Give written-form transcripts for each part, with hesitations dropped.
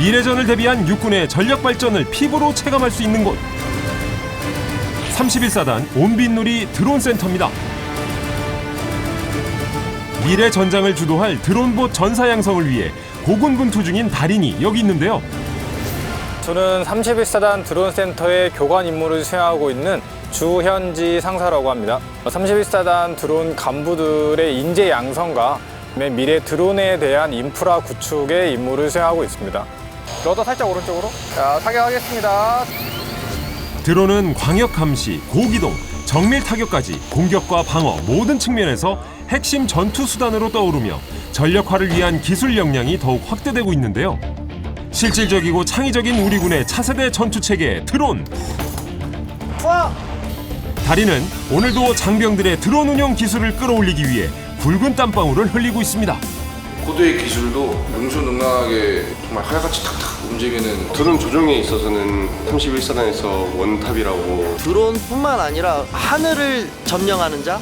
미래전을 대비한 육군의 전력 발전을 피부로 체감할 수 있는 곳. 31사단 온빛누리 드론센터입니다. 미래 전장을 주도할 드론봇 전사 양성을 위해 고군분투 중인 달인이 여기 있는데요. 저는 31사단 드론센터의 교관 임무를 수행하고 있는 주현지 상사라고 합니다. 31사단 드론 간부들의 인재 양성과 미래 드론에 대한 인프라 구축의 임무를 수행하고 있습니다. 러더 살짝 오른쪽으로. 자, 타격하겠습니다. 드론은 광역 감시, 고기동, 정밀 타격까지 공격과 방어 모든 측면에서 핵심 전투 수단으로 떠오르며 전력화를 위한 기술 역량이 더욱 확대되고 있는데요. 실질적이고 창의적인 우리 군의 차세대 전투 체계 드론. 달인은 오늘도 장병들의 드론 운영 기술을 끌어올리기 위해 굵은 땀방울을 흘리고 있습니다. 고도의 기술도 능수능란하게 정말 칼같이 탁탁 움직이는 드론 조종에 있어서는 31사단에서 원탑이라고. 드론뿐만 아니라 하늘을 점령하는 자?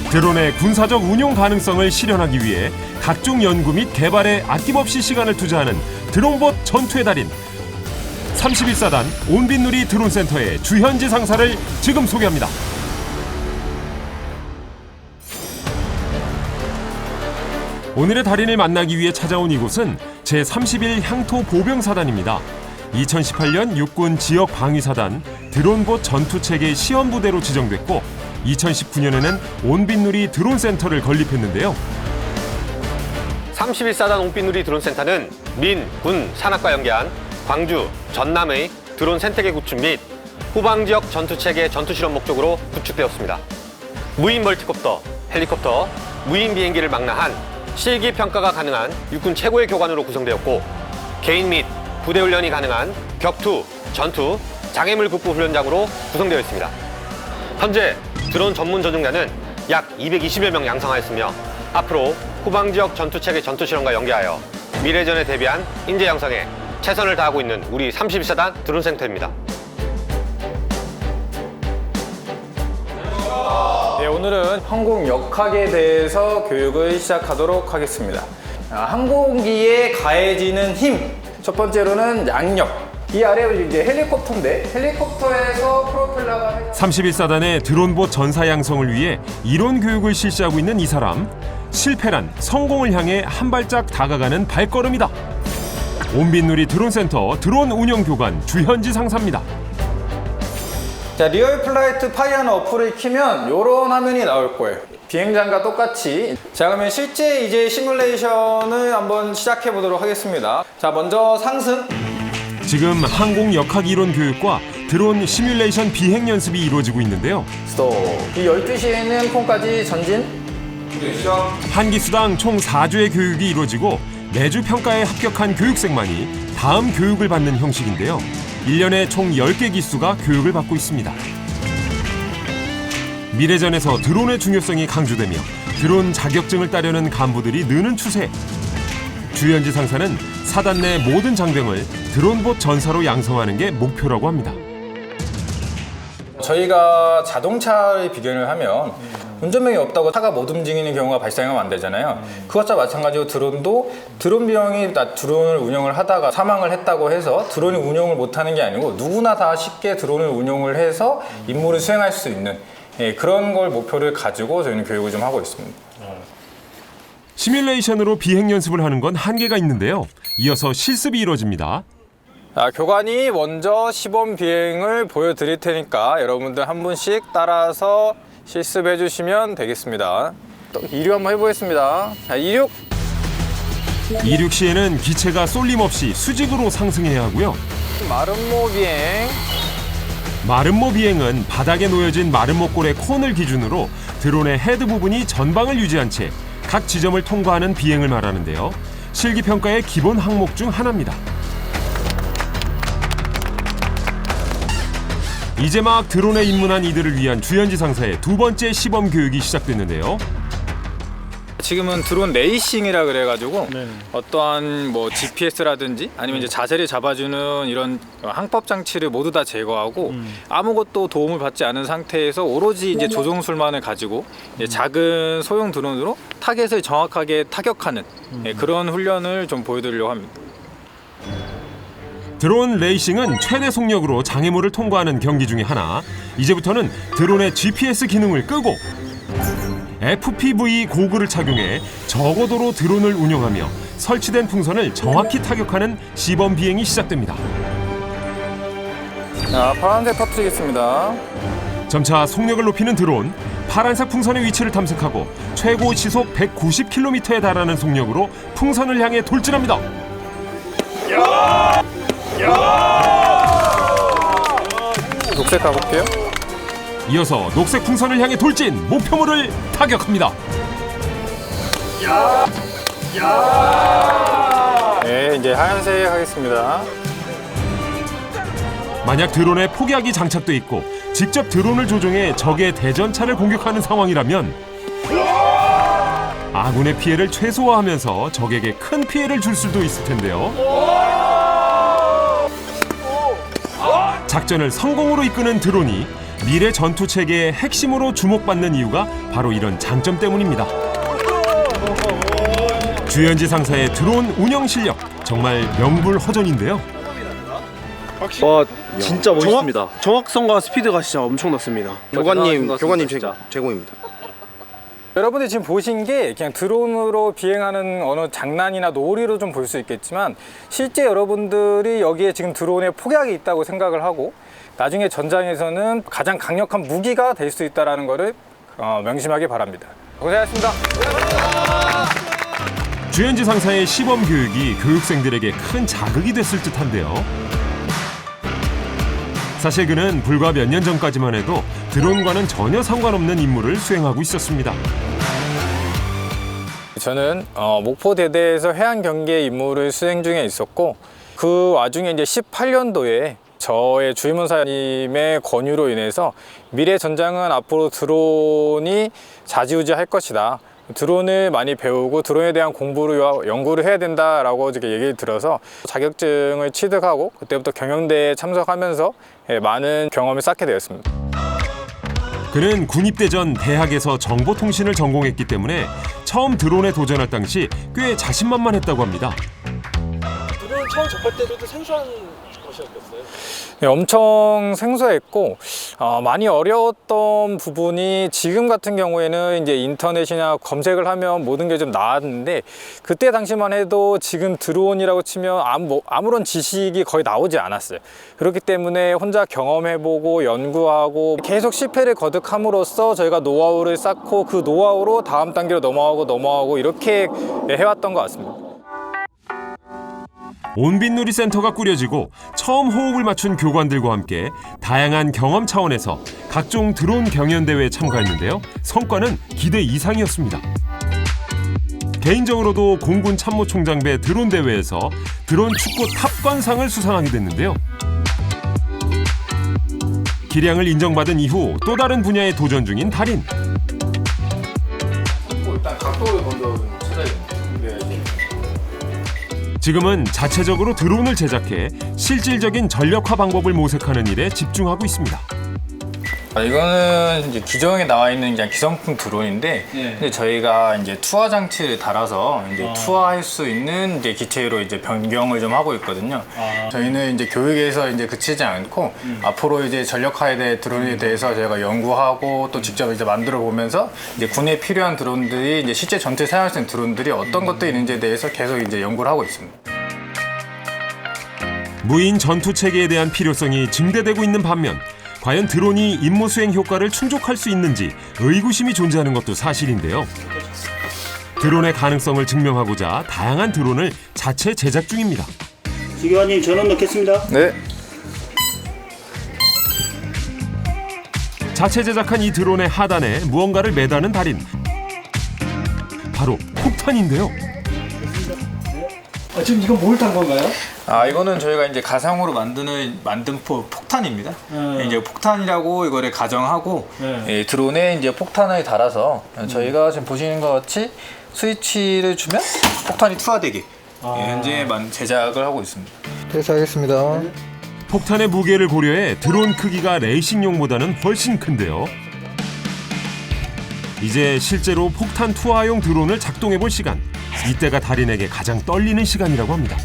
드론의 군사적 운용 가능성을 실현하기 위해 각종 연구 및 개발에 아낌없이 시간을 투자하는 드론봇 전투의 달인 31사단 온빛누리 드론센터의 주현지 상사를 지금 소개합니다. 오늘의 달인을 만나기 위해 찾아온 이곳은 제31 향토 보병사단입니다. 2018년 육군 지역 방위사단 드론봇 전투체계 시험부대로 지정됐고 2019년에는 온빛누리 드론센터를 건립했는데요. 31사단 온빛누리 드론센터는 민, 군, 산악과 연계한 광주, 전남의 드론 생태계 구축 및 후방지역 전투체계 전투실험 목적으로 구축되었습니다. 무인 멀티콥터, 헬리콥터, 무인 비행기를 망라한 실기 평가가 가능한 육군 최고의 교관으로 구성되었고 개인 및 부대 훈련이 가능한 격투, 전투, 장애물 극복 훈련장으로 구성되어 있습니다. 현재 드론 전문 전용자는 약 220여 명 양성하였으며 앞으로 후방지역 전투체계 전투실험과 연계하여 미래전에 대비한 인재 양성에 최선을 다하고 있는 우리 31사단 드론센터입니다. 네, 오늘은 항공 역학에 대해서 교육을 시작하도록 하겠습니다. 항공기에 가해지는 힘, 첫 번째로는 양력. 이 아래 이제 헬리콥터인데 헬리콥터에서 프로펠러가 31사단의 드론봇 전사 양성을 위해 이론 교육을 실시하고 있는 이 사람. 실패란 성공을 향해 한 발짝 다가가는 발걸음이다. 온빛누리 드론센터 드론 운영 교관 주현지 상사입니다. 자, 리얼 플라이트 파이어너 어플을 키면 이런 화면이 나올 거예요. 비행장과 똑같이. 자, 그러면 실제 이제 시뮬레이션을 한번 시작해 보도록 하겠습니다. 자, 먼저 상승. 지금 항공 역학 이론 교육과 드론 시뮬레이션 비행 연습이 이루어지고 있는데요. 스톱. 이 12시에는 콩까지 전진. 한 기수당 총 4주의 교육이 이루어지고 매주 평가에 합격한 교육생만이 다음 교육을 받는 형식인데요. 1년에 총 10개 기수가 교육을 받고 있습니다. 미래전에서 드론의 중요성이 강조되며 드론 자격증을 따려는 간부들이 느는 추세. 주현지 상사는 사단 내 모든 장병을 드론봇 전사로 양성하는 게 목표라고 합니다. 저희가 자동차를 비교를 하면 운전면허이 없다고 차가 못 움직이는 경우가 발생하면 안 되잖아요. 그것과 마찬가지로 드론도 드론 비용이 드론을 운영을 하다가 사망을 했다고 해서 드론이 운영을 못하는 게 아니고 누구나 다 쉽게 드론을 운영을 해서 임무를 수행할 수 있는 그런 걸 목표를 가지고 저희는 교육을 좀 하고 있습니다. 시뮬레이션으로 비행 연습을 하는 건 한계가 있는데요. 이어서 실습이 이루어집니다. 교관이 먼저 시범 비행을 보여드릴 테니까 여러분들 한 분씩 따라서 실습해 주시면 되겠습니다. 또 이륙 한번 해보겠습니다. 자, 이륙. 이륙 시에는 기체가 쏠림 없이 수직으로 상승해야 하고요. 마름모 비행. 마름모 비행은 바닥에 놓여진 마름모꼴의 콘을 기준으로 드론의 헤드 부분이 전방을 유지한 채 각 지점을 통과하는 비행을 말하는데요. 실기평가의 기본 항목 중 하나입니다. 이제 막 드론에 입문한 이들을 위한 주현지 상사의 두 번째 시범 교육이 시작됐는데요. 지금은 드론 레이싱이라 그래가지고 어떠한 뭐 GPS라든지 아니면 이제 자세를 잡아주는 이런 항법 장치를 모두 다 제거하고 아무것도 도움을 받지 않은 상태에서 오로지 이제 조종술만을 가지고 이제 작은 소형 드론으로 타겟을 정확하게 타격하는 그런 훈련을 좀 보여드리려고 합니다. 드론 레이싱은 최대 속력으로 장애물을 통과하는 경기 중에 하나. 이제부터는 드론의 GPS 기능을 끄고 FPV 고글을 착용해 저고도로 드론을 운영하며 설치된 풍선을 정확히 타격하는 시범 비행이 시작됩니다. 자, 파란색 터뜨리겠습니다. 점차 속력을 높이는 드론, 파란색 풍선의 위치를 탐색하고 최고 시속 190km에 달하는 속력으로 풍선을 향해 돌진합니다. 녹색 가볼게요. 이어서 녹색 풍선을 향해 돌진, 목표물을 타격합니다. 네, 이제 하얀색 하겠습니다. 만약 드론에 폭약이 장착돼 있고 직접 드론을 조종해 적의 대전차를 공격하는 상황이라면 아군의 피해를 최소화하면서 적에게 큰 피해를 줄 수도 있을 텐데요. 작전을 성공으로 이끄는 드론이 미래 전투 체계의 핵심으로 주목받는 이유가 바로 이런 장점 때문입니다. 주연지 상사의 드론 운영 실력 정말 명불허전인데요. 와 진짜 멋있습니다. 정확성과 스피드가 진짜 엄청났습니다. 교관님 제공입니다. 여러분들 지금 보신 게 그냥 드론으로 비행하는 어느 장난이나 놀이로 좀 볼 수 있겠지만 실제 여러분들이 여기에 지금 드론에 폭약이 있다고 생각을 하고 나중에 전장에서는 가장 강력한 무기가 될 수 있다는 것을 명심하기 바랍니다. 고생하셨습니다. 주연지 상사의 시범 교육이 교육생들에게 큰 자극이 됐을 듯한데요. 사실 그는 불과 몇 년 전까지만 해도 드론과는 전혀 상관없는 임무를 수행하고 있었습니다. 저는 목포대대에서 해안 경계 임무를 수행 중에 있었고 그 와중에 이제 18년도에 저의 주임원사님의 권유로 인해서 미래 전장은 앞으로 드론이 좌지우지할 것이다. 드론을 많이 배우고 드론에 대한 공부를 연구를 해야 된다라고 이렇게 얘기를 들어서 자격증을 취득하고 그때부터 경영대회에 참석하면서 많은 경험을 쌓게 되었습니다. 그는 군입대 전 대학에서 정보통신을 전공했기 때문에 처음 드론에 도전할 당시 꽤 자신만만했다고 합니다. 드론 처음 접할 때도 생소한 것이었겠어요? 네, 엄청 생소했고 많이 어려웠던 부분이 지금 같은 경우에는 이제 인터넷이나 검색을 하면 모든 게 좀 나왔는데 그때 당시만 해도 지금 드론이라고 치면 아무런 지식이 거의 나오지 않았어요. 그렇기 때문에 혼자 경험해보고 연구하고 계속 실패를 거듭함으로써 저희가 노하우를 쌓고 그 노하우로 다음 단계로 넘어가고 이렇게 해왔던 것 같습니다. 온빛놀이 센터가 꾸려지고 처음 호흡을 맞춘 교관들과 함께 다양한 경험 차원에서 각종 드론 경연대회에 참가했는데요. 성과는 기대 이상이었습니다. 개인적으로도 공군 참모총장배 드론 대회에서 드론 축구 탑관상을 수상하게 됐는데요. 기량을 인정받은 이후 또 다른 분야에 도전 중인 달인. 일단 각도를 먼저 찾아야겠네요. 지금은 자체적으로 드론을 제작해 실질적인 전력화 방법을 모색하는 일에 집중하고 있습니다. 이거는 이제 기존에 나와 있는 그냥 기성품 드론인데, 근데 저희가 이제 투하 장치를 달아서 이제 투하할 수 있는 이제 기체로 이제 변경을 좀 하고 있거든요. 저희는 이제 교육에서 이제 그치지 않고 앞으로 이제 전력화에 대해 드론에 대해서 저희가 연구하고 또 직접 이제 만들어 보면서 이제 군에 필요한 드론들이 이제 실제 전투에 사용할 수 있는 드론들이 어떤 것들이 있는지에 대해서 계속 이제 연구를 하고 있습니다. 무인 전투 체계에 대한 필요성이 증대되고 있는 반면 과연 드론이 임무 수행 효과를 충족할 수 있는지 의구심이 존재하는 것도 사실인데요. 드론의 가능성을 증명하고자 다양한 드론을 자체 제작 중입니다. 지교관님 전원 넣겠습니다. 네. 자체 제작한 이 드론의 하단에 무언가를 매다는 달인. 바로 폭탄인데요. 지금 이건 뭘 탄 건가요? 이거는 저희가 이제 가상으로 만든 폭탄입니다. 이제 폭탄이라고 이거를 가정하고 드론에 이제 폭탄을 달아서 저희가 지금 보시는 것 같이 스위치를 주면 폭탄이 투하되게 현재 제작을 하고 있습니다. 퇴사하겠습니다. 폭탄의 무게를 고려해 드론 크기가 레이싱용보다는 훨씬 큰데요. 이제 실제로 폭탄 투하용 드론을 작동해 볼 시간. 이때가 달인에게 가장 떨리는 시간이라고 합니다.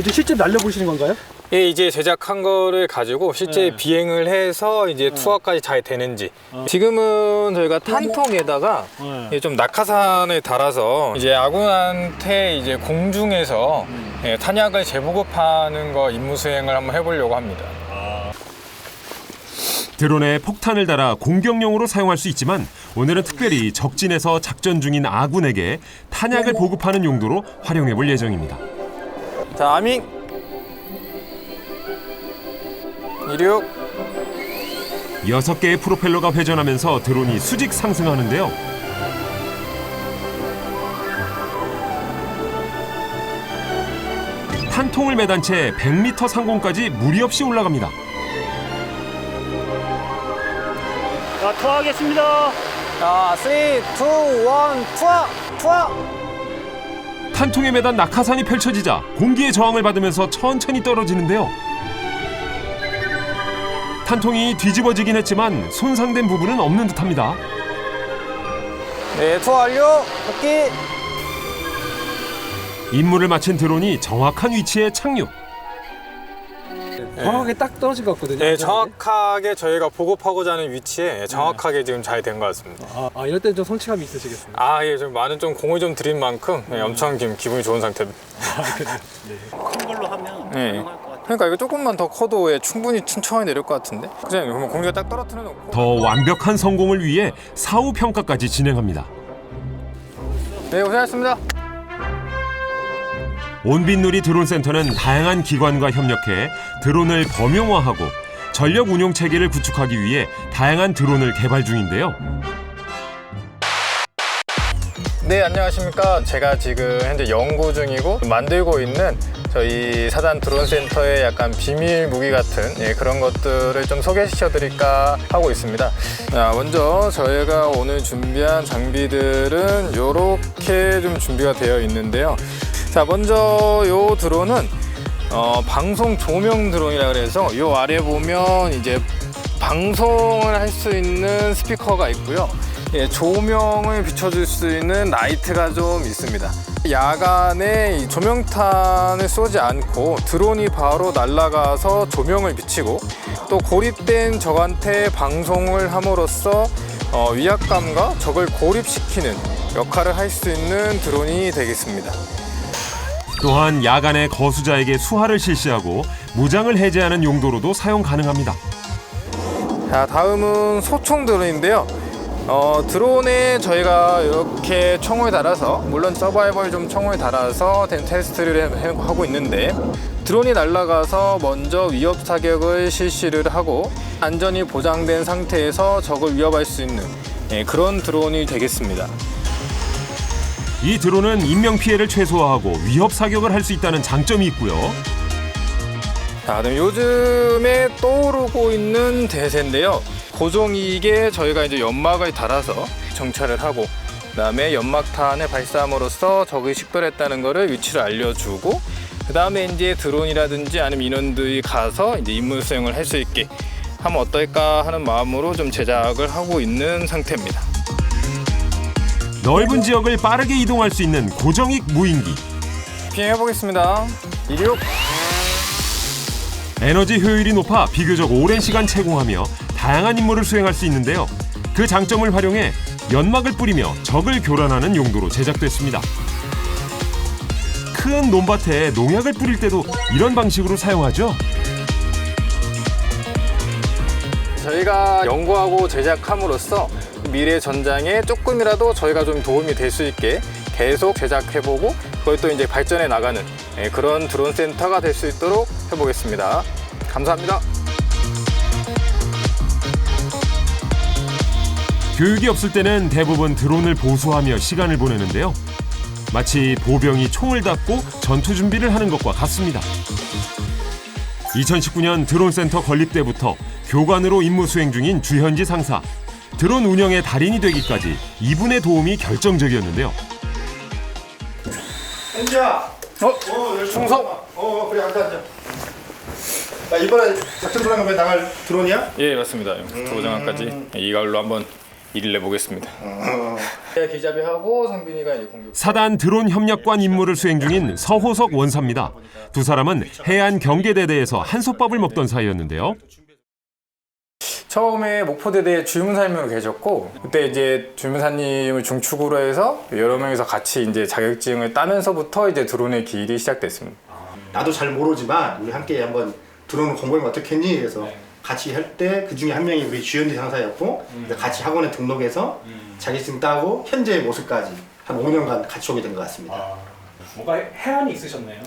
이제 실제 날려보시는 건가요? 예, 이제 제작한 거를 가지고 실제 비행을 해서 이제 투하까지 잘 되는지. 지금은 저희가 탄통에다가 좀 낙하산을 달아서 이제 아군한테 이제 공중에서 탄약을 재보급하는 거 임무 수행을 한번 해보려고 합니다. 드론에 폭탄을 달아 공격용으로 사용할 수 있지만 오늘은 특별히 적진에서 작전 중인 아군에게 탄약을 보급하는 용도로 활용해 볼 예정입니다. 자, 아밍. 이륙. 6개의 프로펠러가 회전하면서 드론이 수직 상승하는데요. 탄통을 매단 채 100m 상공까지 무리 없이 올라갑니다. 자, 투하하겠습니다. 자, 3, 2, 1, 투하! 투하! 탄통에 매단 낙하산이 펼쳐지자 공기의 저항을 받으면서 천천히 떨어지는데요. 탄통이 뒤집어지긴 했지만 손상된 부분은 없는 듯합니다. 네, 투하 완료! 복귀! 임무를 마친 드론이 정확한 위치에 착륙. 정확하게 딱 떨어진 것 같거든요. 네, 정확하게 저희가 보급하고자 하는 위치에 정확하게 지금 잘 된 것 같습니다. 이럴 때는 좀 성취감이 있으시겠습니다. 아, 예, 좀 많은 좀 공을 좀 드린 만큼 엄청 지금 기분이 좋은 상태입니다. 큰 걸로 하면 네. 그러니까 이거 조금만 더 커도 충분히 천천히 내릴 것 같은데? 그냥 그러면 공기가 딱 떨어뜨려 놓고. 더 완벽한 성공을 위해 사후 평가까지 진행합니다. 네, 고생하셨습니다. 온빛누리 드론센터는 다양한 기관과 협력해 드론을 범용화하고 전력 운용 체계를 구축하기 위해 다양한 드론을 개발 중인데요. 네, 안녕하십니까. 제가 지금 현재 연구 중이고 만들고 있는 저희 사단 드론센터의 약간 비밀 무기 같은 그런 것들을 좀 소개시켜 드릴까 하고 있습니다. 자, 먼저 저희가 오늘 준비한 장비들은 이렇게 좀 준비가 되어 있는데요. 자, 먼저 이 드론은 방송 조명 드론이라 그래서 이 아래 보면 이제 방송을 할 수 있는 스피커가 있고요. 조명을 비춰줄 수 있는 라이트가 좀 있습니다. 야간에 이 조명탄을 쏘지 않고 드론이 바로 날아가서 조명을 비치고 또 고립된 적한테 방송을 함으로써 위압감과 적을 고립시키는 역할을 할 수 있는 드론이 되겠습니다. 또한 야간에 거수자에게 수화를 실시하고 무장을 해제하는 용도로도 사용 가능합니다. 자, 다음은 소총 드론인데요. 드론에 저희가 이렇게 총을 달아서, 물론 서바이벌 좀 총을 달아서 된 테스트를 하고 있는데, 드론이 날아가서 먼저 위협 사격을 실시를 하고 안전이 보장된 상태에서 적을 위협할 수 있는 그런 드론이 되겠습니다. 이 드론은 인명피해를 최소화하고 위협 사격을 할 수 있다는 장점이 있고요. 자, 그럼 요즘에 떠오르고 있는 대세인데요. 고종이익에 저희가 이제 연막을 달아서 정찰을 하고, 그다음에 연막탄을 발사함으로써 적이 식별했다는 것을 위치를 알려주고, 그다음에 이제 드론이라든지 아니면 인원들이 가서 이제 임무 수행을 할 수 있게 하면 어떨까 하는 마음으로 좀 제작을 하고 있는 상태입니다. 넓은 지역을 빠르게 이동할 수 있는 고정익 무인기. 비행해 보겠습니다. 이륙. 에너지 효율이 높아 비교적 오랜 시간 채공하며 다양한 임무를 수행할 수 있는데요. 그 장점을 활용해 연막을 뿌리며 적을 교란하는 용도로 제작됐습니다. 큰 논밭에 농약을 뿌릴 때도 이런 방식으로 사용하죠. 저희가 연구하고 제작함으로써 미래 전장에 조금이라도 저희가 좀 도움이 될 수 있게 계속 제작해보고 그걸 또 이제 발전해 나가는 그런 드론 센터가 될 수 있도록 해보겠습니다. 감사합니다. 교육이 없을 때는 대부분 드론을 보수하며 시간을 보내는데요. 마치 보병이 총을 닫고 전투 준비를 하는 것과 같습니다. 2019년 드론센터 건립 때부터 교관으로 임무 수행 중인 주현지 상사. 드론 운영의 달인이 되기까지 이분의 도움이 결정적이었는데요. 현지야. 충성. 그래 앉아. 나 이번에 작전 도망가면 나갈 드론이야? 예, 맞습니다. 도장까지 이걸로 한번 일을 내보겠습니다. 기자비하고 성빈이가 이제 공격. 사단 드론 협력관 임무를 수행 중인 서호석 원사입니다. 두 사람은 해안 경계대대에서 한솥밥을 먹던 사이였는데요. 처음에 목포대대 주임사님으로 계셨고 그때 이제 주임사님을 중축으로 해서 여러 명이서 같이 이제 자격증을 따면서부터 이제 드론의 길이 시작됐습니다. 나도 잘 모르지만 우리 함께 한번 드론을 공부하면 어떻겠니? 그래서 같이 할 때 그 중에 한 명이 우리 주현지 상사였고 같이 학원에 등록해서 자격증 따고 현재의 모습까지 한 5년간 같이 오게 된 것 같습니다. 뭔가 해안이 있으셨네요.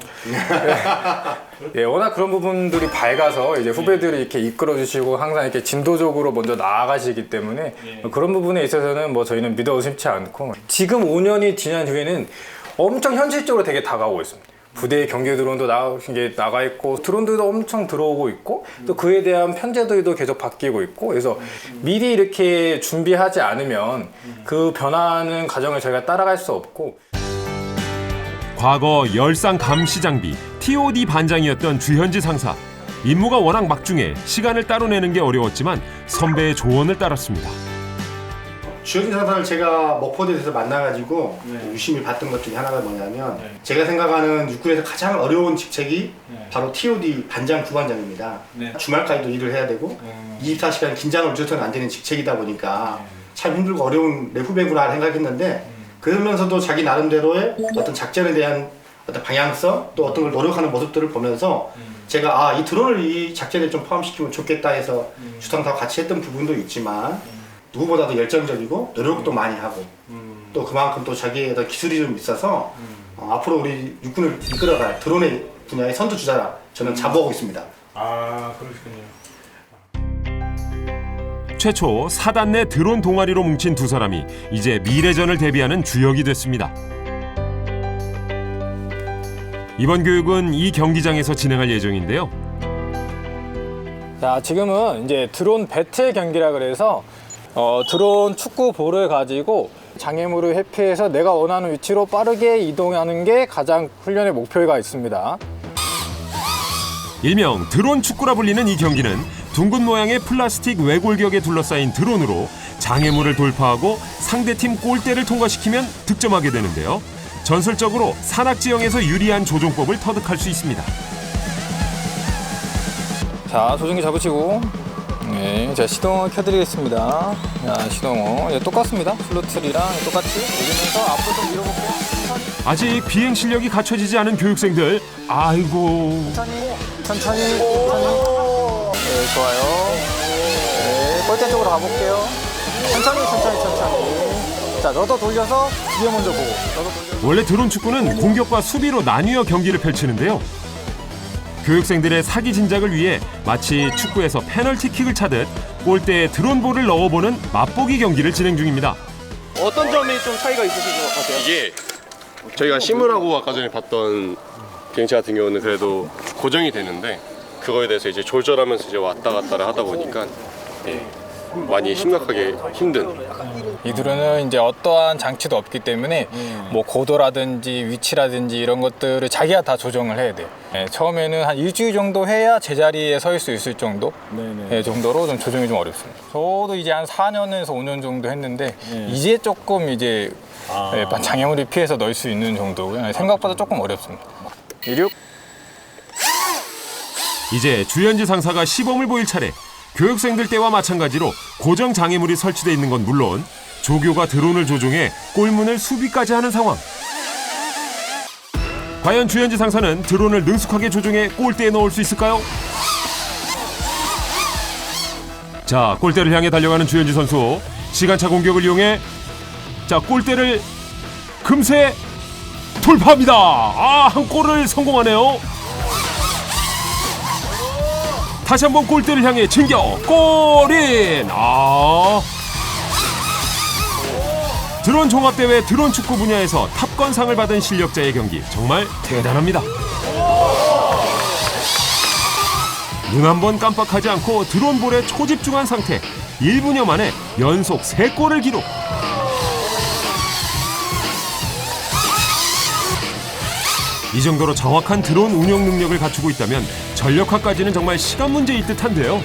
예, 워낙 그런 부분들이 밝아서 이제 후배들이 이렇게 이끌어주시고 항상 이렇게 진도적으로 먼저 나아가시기 때문에 그런 부분에 있어서는 뭐 저희는 믿어 의심치 않고 지금 5년이 지난 뒤에는 엄청 현실적으로 되게 다가오고 있습니다. 부대의 경계 드론도 나가 있고 드론들도 엄청 들어오고 있고 또 그에 대한 편제도도 계속 바뀌고 있고 그래서 미리 이렇게 준비하지 않으면 그 변화하는 과정을 저희가 따라갈 수 없고 과거 열상 감시 장비 TOD 반장이었던 주현지 상사. 임무가 워낙 막중해 시간을 따로 내는 게 어려웠지만 선배의 조언을 따랐습니다. 주현지 상사를 제가 먹포대에서 만나가지고 유심히 봤던 것 중에 하나가 뭐냐면 제가 생각하는 육군에서 가장 어려운 직책이 바로 TOD 반장 부반장입니다. 주말까지도 일을 해야 되고 24시간 긴장을 늦어서는 안 되는 직책이다 보니까 참 힘들고 어려운 내 후배구나 생각했는데 그러면서도 자기 나름대로의 어떤 작전에 대한 어떤 방향성 또 어떤 걸 노력하는 모습들을 보면서 제가 이 드론을 이 작전에 좀 포함시키면 좋겠다 해서 주상사와 같이 했던 부분도 있지만 누구보다도 열정적이고 노력도 많이 하고 또 그만큼 또 자기의 기술이 좀 있어서 앞으로 우리 육군을 이끌어갈 드론의 분야의 선두주자라 저는 자부하고 있습니다. 아, 그러시군요. 최초 사단 내 드론 동아리로 뭉친 두 사람이 이제 미래전을 대비하는 주역이 됐습니다. 이번 교육은 이 경기장에서 진행할 예정인데요. 자, 지금은 이제 드론 배틀 경기라 그래서 드론 축구 볼을 가지고 장애물을 회피해서 내가 원하는 위치로 빠르게 이동하는 게 가장 훈련의 목표가 있습니다. 일명 드론 축구라 불리는 이 경기는 둥근 모양의 플라스틱 외골격에 둘러싸인 드론으로 장애물을 돌파하고 상대팀 골대를 통과시키면 득점하게 되는데요. 전설적으로 산악지형에서 유리한 조종법을 터득할 수 있습니다. 자, 조종기 잡으시고 네, 자, 시동을 켜드리겠습니다. 자, 시동을 똑같습니다. 슬로틀이랑 똑같이 올리면서 앞으로 좀 밀어볼게요. 아직 비행 실력이 갖춰지지 않은 교육생들, 아이고. 천천히. 네, 좋아요. 네, 골대 쪽으로 가볼게요. 천천히. 자, 너도 돌려서 뒤에 먼저 보고. 원래 드론 축구는 공격과 수비로 나뉘어 경기를 펼치는데요. 교육생들의 사기 진작을 위해 마치 축구에서 페널티킥을 차듯 골대에 드론볼을 넣어보는 맛보기 경기를 진행 중입니다. 어떤 점이 좀 차이가 있으신 것 같아요? 이게 저희가 심을하고 아까 전에 봤던 비행체 같은 경우는 그래도 고정이 되는데 그거에 대해서 이제 조절하면서 이제 왔다 갔다를 하다 보니까 많이 심각하게 힘든. 이 드론은 이제 어떠한 장치도 없기 때문에 뭐 고도라든지 위치라든지 이런 것들을 자기가 다 조정을 해야 돼요. 네, 처음에는 한 일주일 정도 해야 제자리에 서 수 있을 정도 정도로 좀 조정이 좀 어렵습니다. 저도 이제 한 4년에서 5년 정도 했는데 이제 조금 이제 장애물을 피해서 넣을 수 있는 정도고요. 생각보다 조금 어렵습니다. 이륙. 이제 주현지 상사가 시범을 보일 차례. 교육생들 때와 마찬가지로 고정 장애물이 설치되어 있는 건 물론 조교가 드론을 조종해 골문을 수비까지 하는 상황. 과연 주현지 상사는 드론을 능숙하게 조종해 골대에 넣을 수 있을까요? 자, 골대를 향해 달려가는 주현지 선수. 시간차 공격을 이용해 골대를 금세 돌파합니다. 한 골을 성공하네요. 다시 한번 골대를 향해 진격 골인. 드론 종합대회 드론 축구 분야에서 탑건상을 받은 실력자의 경기 정말 대단합니다. 눈 한 번 깜빡하지 않고 드론볼에 초집중한 상태 1분여 만에 연속 3골을 기록. 이 정도로 정확한 드론 운영 능력을 갖추고 있다면 전력화까지는 정말 시간 문제일 듯한데요.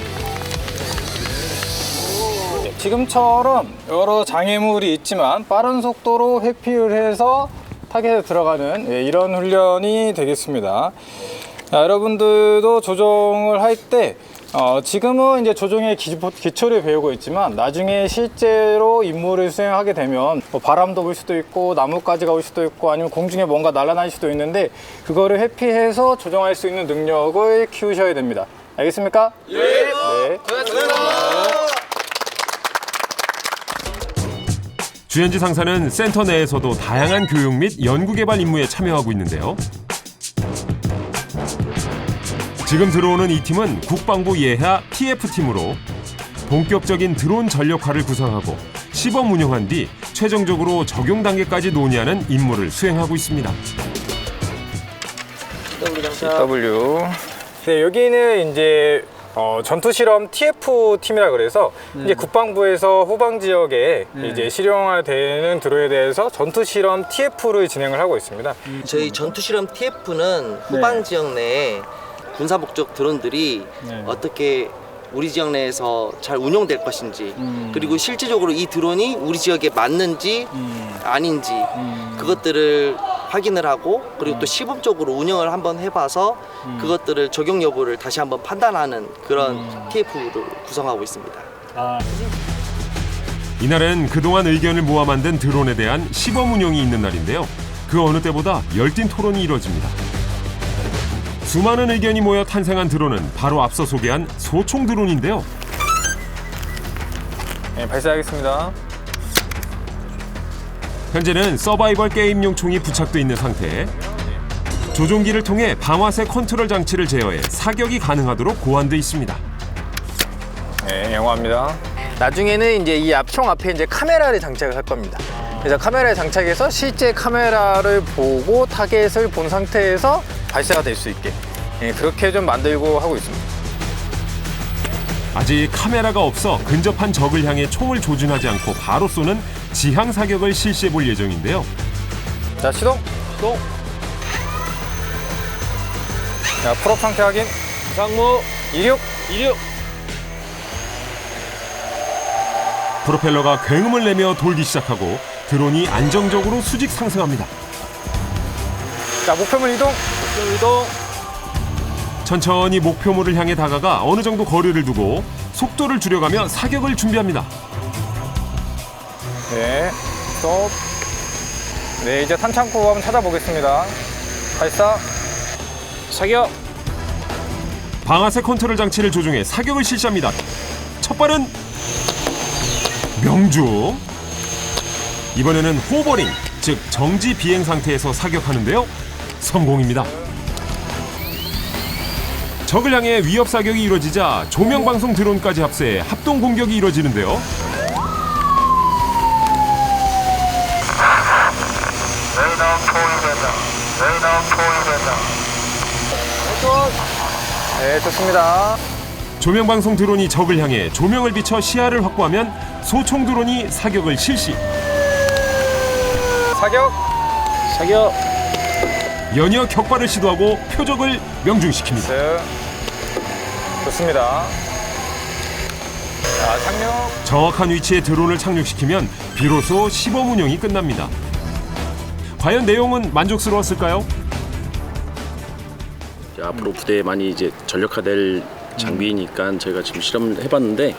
지금처럼 여러 장애물이 있지만 빠른 속도로 회피를 해서 타겟에 들어가는 이런 훈련이 되겠습니다. 자, 여러분들도 조종을 할 때 지금은 이제 조종의 기초를 배우고 있지만 나중에 실제로 임무를 수행하게 되면 뭐 바람도 불 수도 있고 나뭇가지가 올 수도 있고 아니면 공중에 뭔가 날아다닐 수도 있는데 그거를 회피해서 조종할 수 있는 능력을 키우셔야 됩니다. 알겠습니까? 예. 네. 주현지 상사는 센터 내에서도 다양한 교육 및 연구개발 임무에 참여하고 있는데요. 지금 들어오는 이 팀은 국방부 예하 TF팀으로 본격적인 드론 전력화를 구상하고 시범 운영한 뒤 최종적으로 적용 단계까지 논의하는 임무를 수행하고 있습니다. W. 네, 여기는 이제 전투 실험 TF 팀이라 그래서 이제 국방부에서 후방 지역에 이제 실용화되는 드론에 대해서 전투 실험 TF를 진행을 하고 있습니다. 저희 전투 실험 TF는 후방 지역 내에 군사 목적 드론들이 어떻게 우리 지역 내에서 잘 운용될 것인지 그리고 실질적으로 이 드론이 우리 지역에 맞는지 아닌지 그것들을 확인을 하고 그리고 또 시범적으로 운영을 한번 해봐서 그것들을 적용 여부를 다시 한번 판단하는 그런 TF를 구성하고 있습니다. 이날은 그동안 의견을 모아 만든 드론에 대한 시범 운영이 있는 날인데요. 그 어느 때보다 열띤 토론이 이뤄집니다. 수많은 의견이 모여 탄생한 드론은 바로 앞서 소개한 소총 드론인데요. 네, 발사하겠습니다. 현재는 서바이벌 게임용 총이 부착돼 있는 상태에 조종기를 통해 방아쇠 컨트롤 장치를 제어해 사격이 가능하도록 고안돼 있습니다. 네, 영화입니다. 나중에는 이제 이 총 앞에 이제 카메라를 장착을 할 겁니다. 그래서 카메라에 장착해서 실제 카메라를 보고 타겟을 본 상태에서 발사가 될 수 있게 그렇게 좀 만들고 하고 있습니다. 아직 카메라가 없어 근접한 적을 향해 총을 조준하지 않고 바로 쏘는 지향 사격을 실시해 볼 예정인데요. 자, 시동! 시동! 자, 풀업 상태 확인. 상무 26! 프로펠러가 굉음을 내며 돌기 시작하고 드론이 안정적으로 수직 상승합니다. 자, 목표물 이동! 천천히 목표물을 향해 다가가 어느 정도 거리를 두고 속도를 줄여가며 사격을 준비합니다. 네, 스톱. 네, 이제 탄창구 한번 찾아보겠습니다. 발사. 사격. 방아쇠 컨트롤 장치를 조종해 사격을 실시합니다. 첫 발은 명중. 이번에는 호버링, 즉 정지 비행 상태에서 사격하는데요. 성공입니다. 적을 향해 위협 사격이 이루어지자 조명방송 드론까지 합세해 합동 공격이 이루어지는데요. 네, 좋습니다. 조명방송 드론이 적을 향해 조명을 비춰 시야를 확보하면 소총 드론이 사격을 실시. 사격. 연이어 격발을 시도하고 표적을 명중시킵니다. 네. 좋습니다. 자, 착륙. 정확한 위치에 드론을 착륙시키면 비로소 시범 운영이 끝납니다. 과연 내용은 만족스러웠을까요? 앞으로 부대에 많이 이제 전력화될 장비니까 저희가 지금 실험을 해봤는데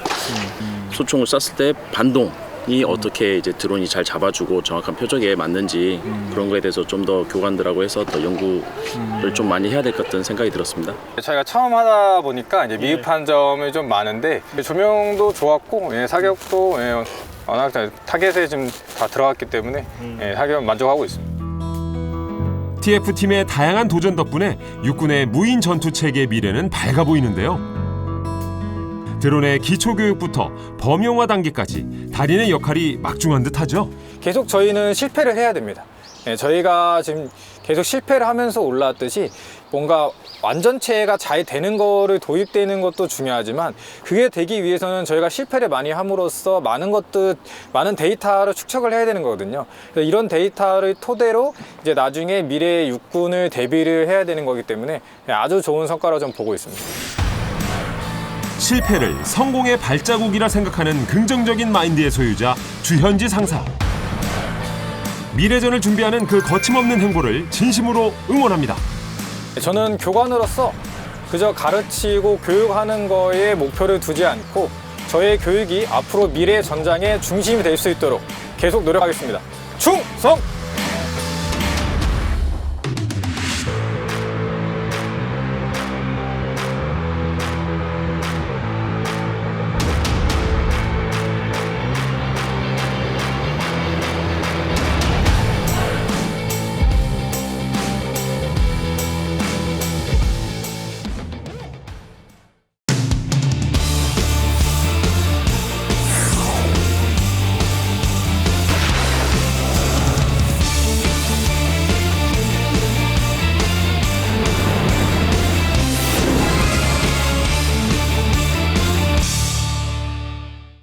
소총을 쐈을 때 반동이 어떻게 이제 드론이 잘 잡아주고 정확한 표적에 맞는지 그런 거에 대해서 좀 더 교관들하고 해서 더 연구를 좀 많이 해야 될 것 같다는 생각이 들었습니다. 저희가 처음 하다 보니까 이제 미흡한 점이 좀 많은데 조명도 좋았고 사격도 워낙 타겟에 지금 다 들어갔기 때문에 사격 만족하고 있습니다. TF팀의 다양한 도전 덕분에 육군의 무인 전투 체계의 미래는 밝아 보이는데요. 드론의 기초교육부터 범용화 단계까지 달인의 역할이 막중한 듯하죠. 계속 저희는 실패를 해야 됩니다. 저희가 지금 계속 실패를 하면서 올라왔듯이 뭔가 완전체가 잘 되는 거를 도입되는 것도 중요하지만 그게 되기 위해서는 저희가 실패를 많이 함으로써 많은 데이터를 축적을 해야 되는 거거든요. 그래서 이런 데이터를 토대로 이제 나중에 미래의 육군을 대비를 해야 되는 거기 때문에 아주 좋은 성과로 좀 보고 있습니다. 실패를 성공의 발자국이라 생각하는 긍정적인 마인드의 소유자 주현지 상사. 미래전을 준비하는 그 거침없는 행보를 진심으로 응원합니다. 저는 교관으로서 그저 가르치고 교육하는 거에 목표를 두지 않고 저의 교육이 앞으로 미래 전장의 중심이 될 수 있도록 계속 노력하겠습니다. 충성!